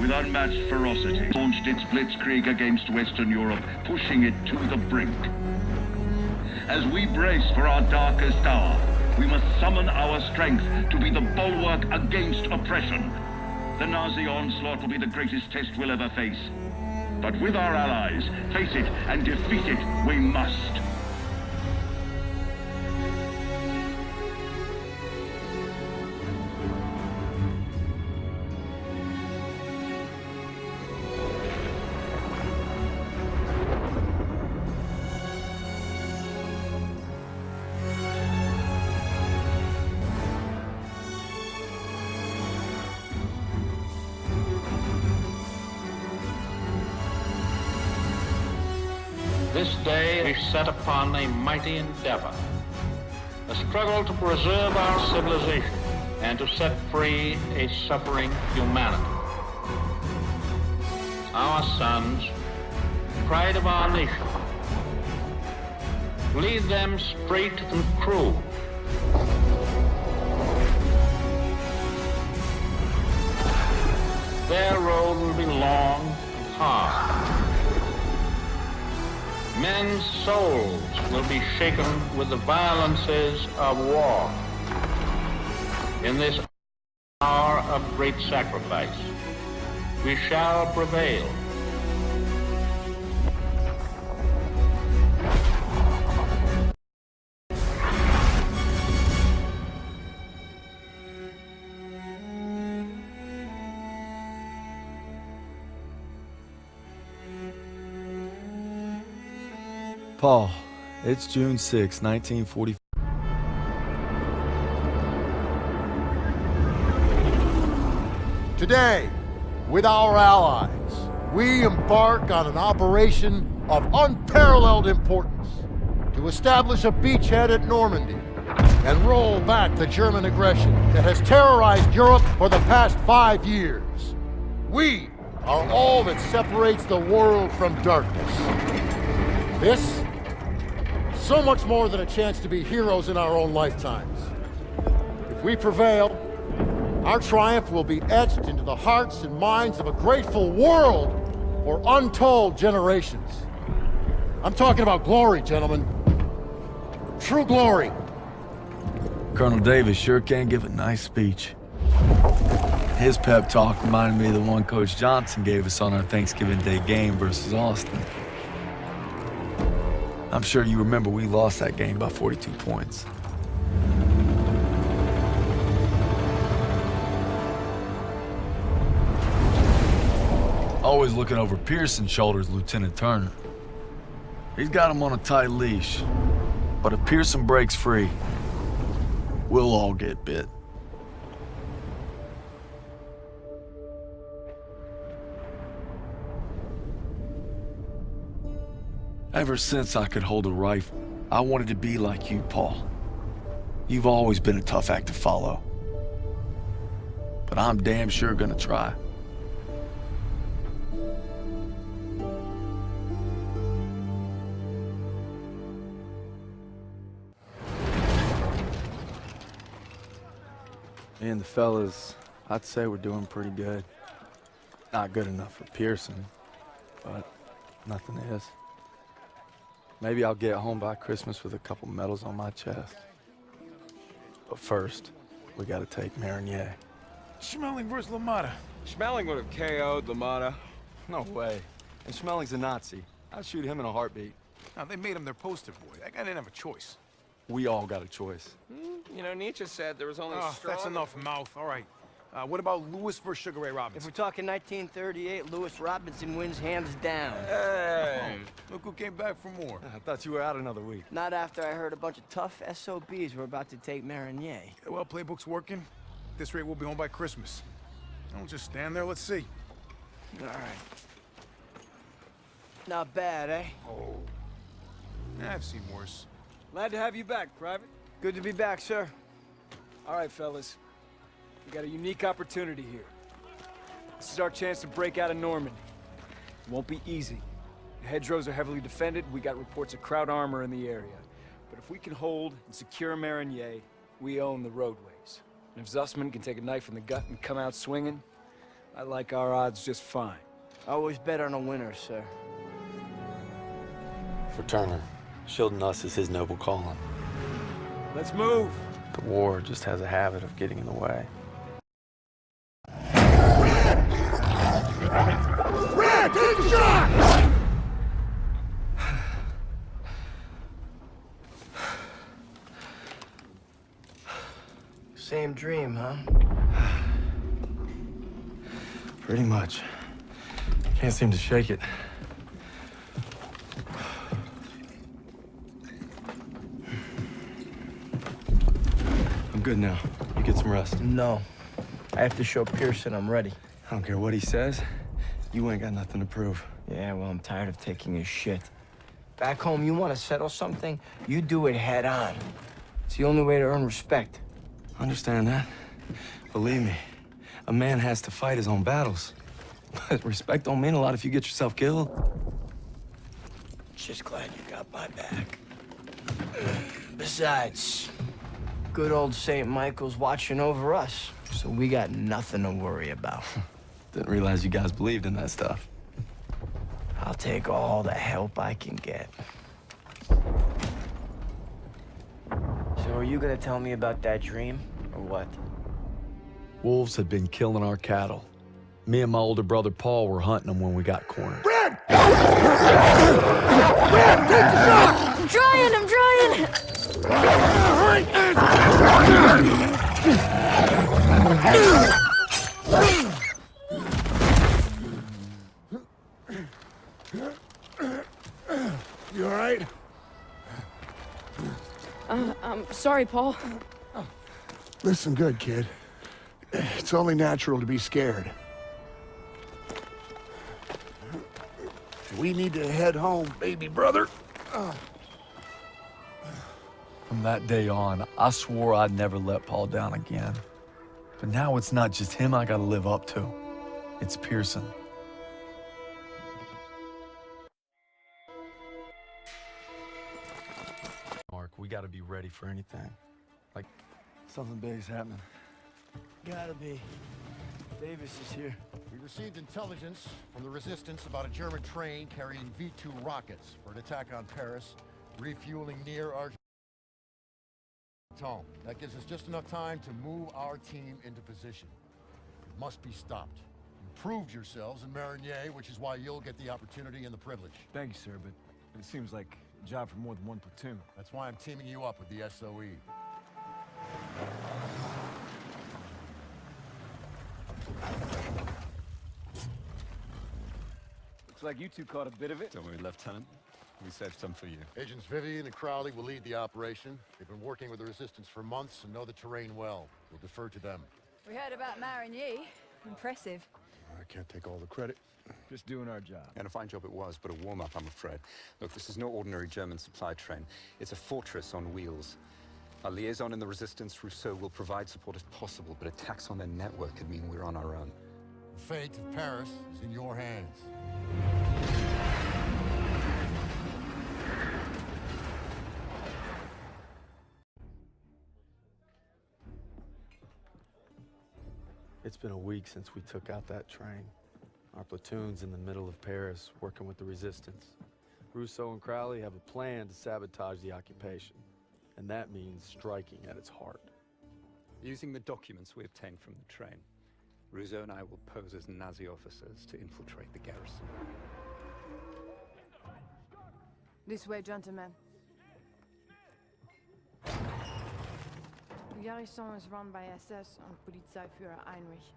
with unmatched ferocity, launched its blitzkrieg against Western Europe, pushing it to the brink. As we brace for our darkest hour, we must summon our strength to be the bulwark against oppression. The Nazi onslaught will be the greatest test we'll ever face. But with our allies, face it and defeat it we must. This day is set upon a mighty endeavor, a struggle to preserve our civilization and to set free a suffering humanity. Our sons, pride of our nation, lead them straight and true. Their road will be long and hard. Men's souls will be shaken with the violences of war. In this hour of great sacrifice, we shall prevail. Paul, it's June 6, 1945. Today, with our allies, we embark on an operation of unparalleled importance to establish a beachhead at Normandy and roll back the German aggression that has terrorized Europe for the past 5 years. We are all that separates the world from darkness. This, so much more than a chance to be heroes in our own lifetimes. If we prevail, our triumph will be etched into the hearts and minds of a grateful world for untold generations. I'm talking about glory, gentlemen. True glory. Colonel Davis sure can give a nice speech. His pep talk reminded me of the one Coach Johnson gave us on our Thanksgiving Day game versus Austin. I'm sure you remember we lost that game by 42 points. Always looking over Pearson's shoulders, Lieutenant Turner. He's got him on a tight leash. But if Pearson breaks free, we'll all get bit. Ever since I could hold a rifle, I wanted to be like you, Paul. You've always been a tough act to follow. But I'm damn sure gonna try. Me and the fellas, I'd say we're doing pretty good. Not good enough for Pearson, but nothing is. Maybe I'll get home by Christmas with a couple medals on my chest. But first, we gotta take Marigny. Schmeling versus LaMotta. Schmeling would have KO'd LaMotta. No way. And Schmeling's a Nazi. I'd shoot him in a heartbeat. Now, they made him their poster boy. That guy didn't have a choice. We all got a choice. You know, Nietzsche said there was only strong... That's enough mouth. All right. What about Lewis versus Sugar Ray Robinson? If we're talking 1938, Lewis Robinson wins hands down. Hey! Look who came back for more. I thought you were out another week. Not after I heard a bunch of tough SOBs were about to take Marigny. Yeah, well, playbook's working. At this rate, we'll be home by Christmas. Don't just stand there. Let's see. All right. Not bad, eh? Oh. Yeah, I've seen worse. Glad to have you back, Private. Good to be back, sir. All right, fellas. We got a unique opportunity here. This is our chance to break out of Normandy. It won't be easy. The hedgerows are heavily defended. We got reports of Kraut armor in the area. But if we can hold and secure Marigny, we own the roadways. And if Zussman can take a knife in the gut and come out swinging, I like our odds just fine. Always bet on a winner, sir. For Turner, shielding us is his noble calling. Let's move! The war just has a habit of getting in the way. Red, take a shot! Same dream, huh? Pretty much. Can't seem to shake it. I'm good now. You get some rest. No. I have to show Pearson I'm ready. I don't care what he says. You ain't got nothing to prove. Yeah, well, I'm tired of taking his shit. Back home, you want to settle something, you do it head on. It's the only way to earn respect. Understand that? Believe me, a man has to fight his own battles. But respect don't mean a lot if you get yourself killed. Just glad you got my back. Besides, good old St. Michael's watching over us, so we got nothing to worry about. Didn't realize you guys believed in that stuff. I'll take all the help I can get. So are you gonna tell me about that dream, or what? Wolves had been killing our cattle. Me and my older brother Paul were hunting them when we got cornered. Red! Red, take the shot! I'm trying! You all right? I'm sorry, Paul. Listen good, kid. It's only natural to be scared. We need to head home, baby brother. From that day on, I swore I'd never let Paul down again. But now it's not just him I gotta live up to. It's Pearson. Mark, we gotta be ready for anything. Like, something big's happening. Gotta be. Davis is here. We received intelligence from the Resistance about a German train carrying V-2 rockets for an attack on Paris, refueling near our Tom. That gives us just enough time to move our team into position. It must be stopped. You proved yourselves in Marigny, which is why you'll get the opportunity and the privilege. Thank you, sir, but it seems like a job for more than one platoon. That's why I'm teaming you up with the SOE. Looks like you two caught a bit of it. Don't worry, Lieutenant. We saved some for you. Agents Vivian and Crowley will lead the operation. They've been working with the Resistance for months and know the terrain well. We'll defer to them. We heard about Marigny. Impressive. I can't take all the credit. Just doing our job. And a fine job it was, but a warm-up, I'm afraid. Look, this is no ordinary German supply train. It's a fortress on wheels. Our liaison in the Resistance, Rousseau, will provide support if possible, but attacks on their network could mean we're on our own. The fate of Paris is in your hands. It's been a week since we took out that train. Our platoon's in the middle of Paris, working with the Resistance. Rousseau and Crowley have a plan to sabotage the occupation, and that means striking at its heart. Using the documents we obtained from the train, Rousseau and I will pose as Nazi officers to infiltrate the garrison. This way, gentlemen. The garrison is run by SS and Polizeiführer Heinrich.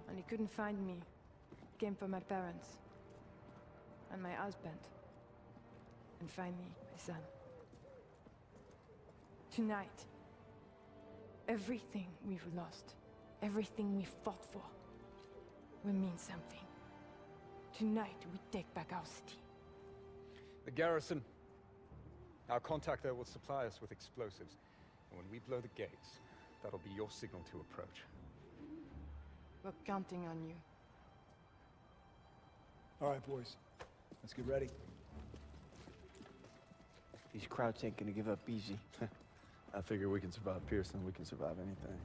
And he couldn't find me. Came for my parents. And my husband. And finally, my son. Tonight, everything we've lost, everything we fought for, will mean something. Tonight, we take back our city. The garrison. Our contact there will supply us with explosives. And when we blow the gates, that'll be your signal to approach. We're counting on you. All right, boys. Let's get ready. These crowds ain't gonna give up easy. I figure we can survive Pearson, we can survive anything.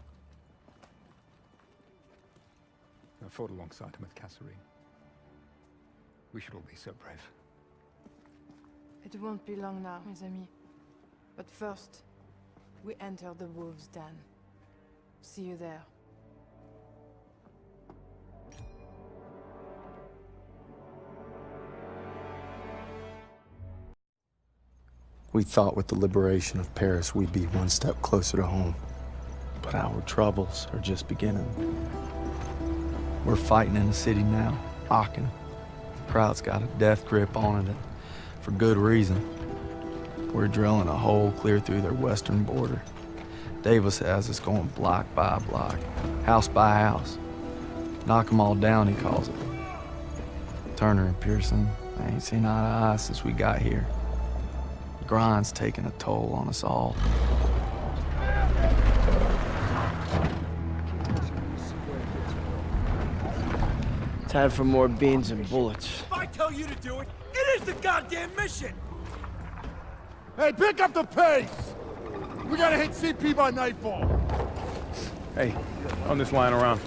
I fought alongside him at Kasserine. We should all be so brave. It won't be long now, mes amis. But first, we enter the Wolves' Den. See you there. We thought with the liberation of Paris we'd be one step closer to home. But our troubles are just beginning. We're fighting in the city now, Aachen. The crowd's got a death grip on it, and for good reason. We're drilling a hole clear through their western border. Davis has us going block by block, house by house. Knock 'em all down, he calls it. Turner and Pearson, they ain't seen eye to eye since we got here. The grind's taking a toll on us all. Time for more beans and bullets. If I tell you to do it, it is the goddamn mission! Hey, pick up the pace! We gotta hit CP by nightfall. Hey, on this line around.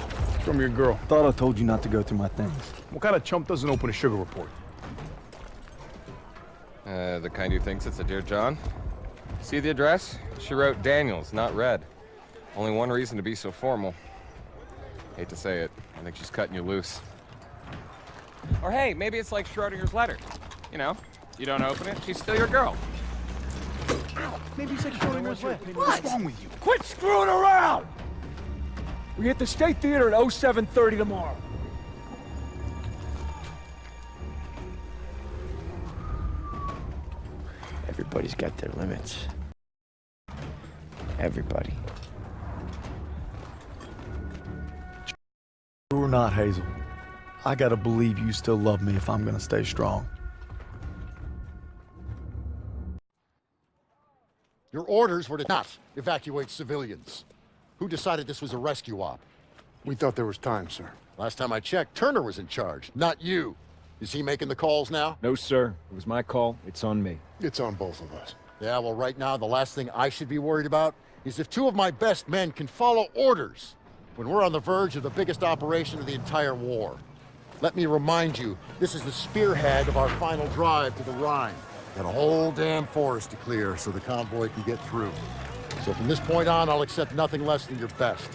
Show me your girl. Thought I told you not to go through my things. What kind of chump doesn't open a sugar report? The kind who thinks it's a Dear John. See the address? She wrote Daniels, not Red. Only one reason to be so formal. Hate to say it, I think she's cutting you loose. Or hey, maybe it's like Schrodinger's letter. You know, you don't open it, she's still your girl. Maybe it's like Schrodinger's letter. What's wrong with you? Quit screwing around! We hit the State Theater at 07:30 tomorrow. Everybody's got their limits. Everybody. True or not, Hazel, I gotta believe you still love me if I'm gonna stay strong. Your orders were to not evacuate civilians. Who decided this was a rescue op? We thought there was time, sir. Last time I checked, Turner was in charge, not you. Is he making the calls now? No, sir. It was my call. It's on me. It's on both of us. Yeah, well, right now, the last thing I should be worried about is if two of my best men can follow orders when we're on the verge of the biggest operation of the entire war. Let me remind you, this is the spearhead of our final drive to the Rhine. Got a whole damn forest to clear so the convoy can get through. So from this point on, I'll accept nothing less than your best.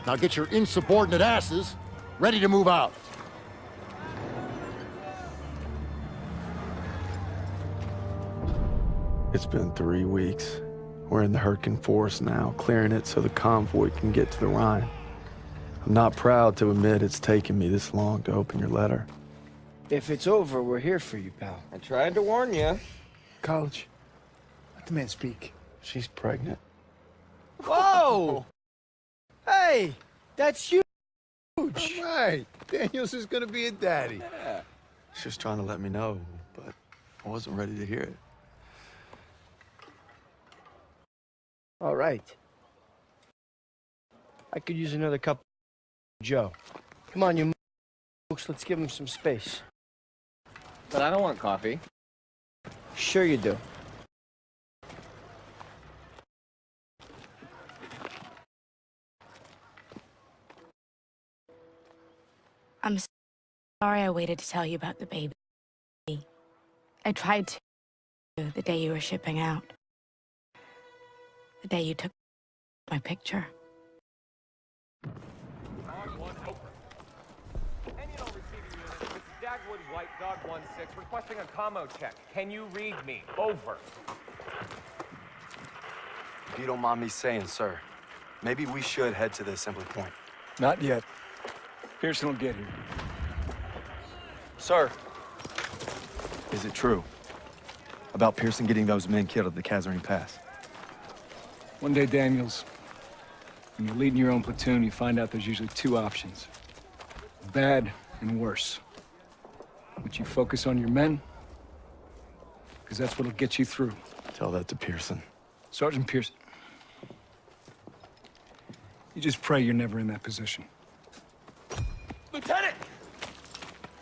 Now get your insubordinate asses ready to move out. It's been 3 weeks. We're in the Hurtgen Forest now, clearing it so the convoy can get to the Rhine. I'm not proud to admit it's taken me this long to open your letter. If it's over, we're here for you, pal. I tried to warn you. College. Let the man speak. She's pregnant. Whoa! Hey, that's huge. Right. Daniels is gonna be a daddy. Yeah. She was trying to let me know, but I wasn't ready to hear it. All right. I could use another cup of Joe. Come on, you folks, let's give him some space. But I don't want coffee. Sure you do. I'm sorry I waited to tell you about the baby. I tried to the day you were shipping out. The day you took my picture. White Dog 16, requesting a commo check. Can you read me? Over. If you don't mind me saying, sir, maybe we should head to the assembly point. Not yet. Pearson will get here. Sir, is it true about Pearson getting those men killed at the Kasserine Pass? One day, Daniels, when you're leading your own platoon, you find out there's usually two options. Bad and worse. But you focus on your men, because that's what'll get you through. Tell that to Pearson. Sergeant Pearson. You just pray you're never in that position. Lieutenant!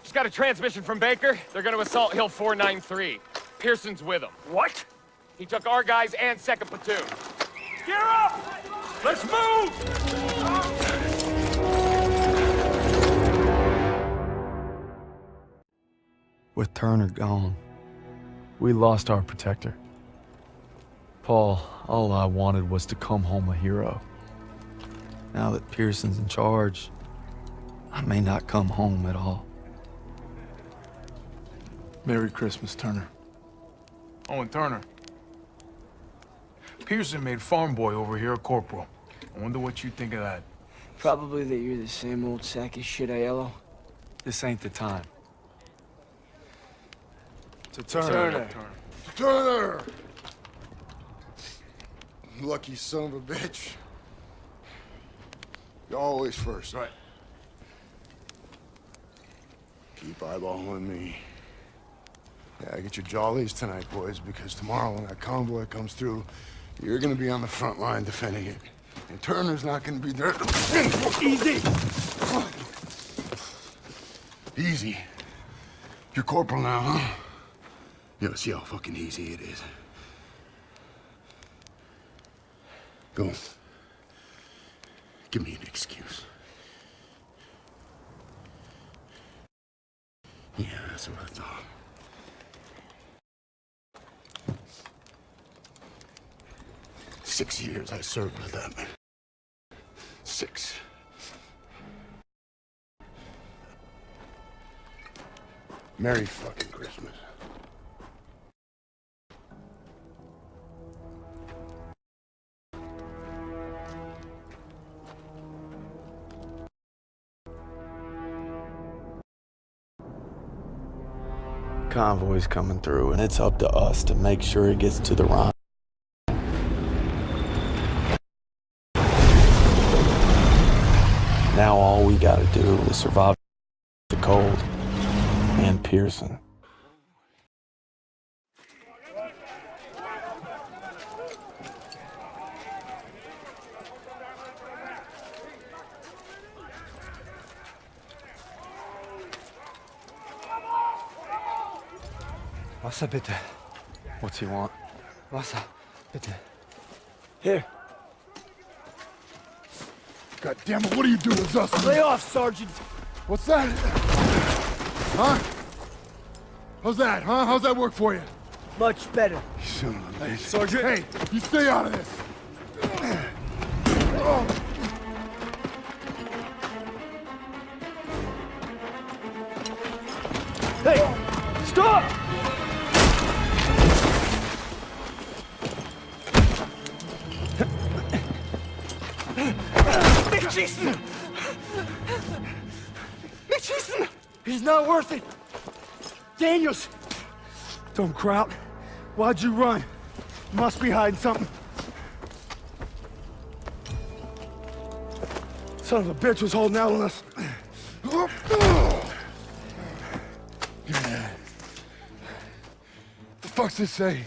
Just got a transmission from Baker. They're gonna assault Hill 493. Pearson's with them. What? He took our guys and 2nd platoon. Gear up! Let's move! With Turner gone, we lost our protector. Paul, all I wanted was to come home a hero. Now that Pearson's in charge, I may not come home at all. Merry Christmas, Turner. Oh, and Turner. Pearson made farm boy over here a corporal. I wonder what you think of that. Probably that you're the same old sack of shit, Aiello. This ain't the time. To Turner. Turner! Lucky son of a bitch. You're always first. Right. Keep eyeballing me. Yeah, get your jollies tonight, boys, because tomorrow when that convoy comes through, you're gonna be on the front line defending it. And Turner's not gonna be there. Easy! Easy. You're corporal now, huh? Yeah, see how fucking easy it is. Go. Give me an excuse. Yeah, that's what I thought. $6 years I served with them. 6. Merry fucking Christmas. Convoy's coming through, and it's up to us to make sure it gets to the Rhine. Now all we gotta do is survive the cold and Pearson. Wasser, bitte. What's he want? Wasser, bitte. Here. God damn it, what are you doing, Zussman? Lay off, Sergeant. What's that? Huh? How's that, huh? How's that work for you? Much better. You son of a bitch. Sergeant! Hey, you stay out of this! Hey! Stop! Mitchison! Mitchison! He's not worth it! Daniels! Don't crowd. Why'd you run? You must be hiding something. Son of a bitch was holding out on us. The fuck's this say?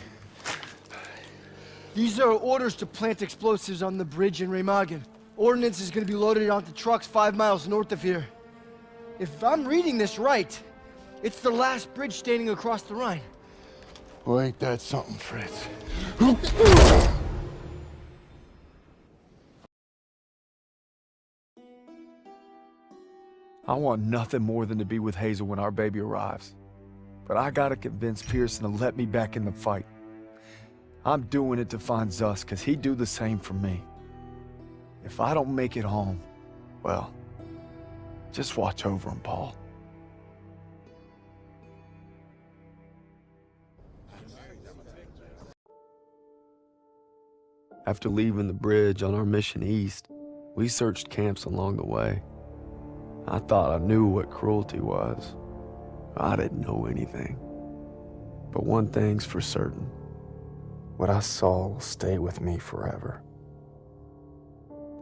These are orders to plant explosives on the bridge in Remagen. Ordnance is gonna be loaded onto trucks 5 miles north of here. If I'm reading this right, it's the last bridge standing across the Rhine. Well, ain't that something, Fritz? I want nothing more than to be with Hazel when our baby arrives. But I gotta convince Pearson to let me back in the fight. I'm doing it to find Zus, because he'd do the same for me. If I don't make it home, well, just watch over him, Paul. After leaving the bridge on our mission east, we searched camps along the way. I thought I knew what cruelty was. I didn't know anything. But one thing's for certain. What I saw will stay with me forever.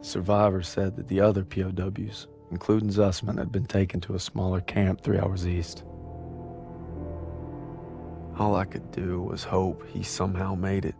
Survivors said that the other POWs, including Zussman, had been taken to a smaller camp 3 hours east. All I could do was hope he somehow made it.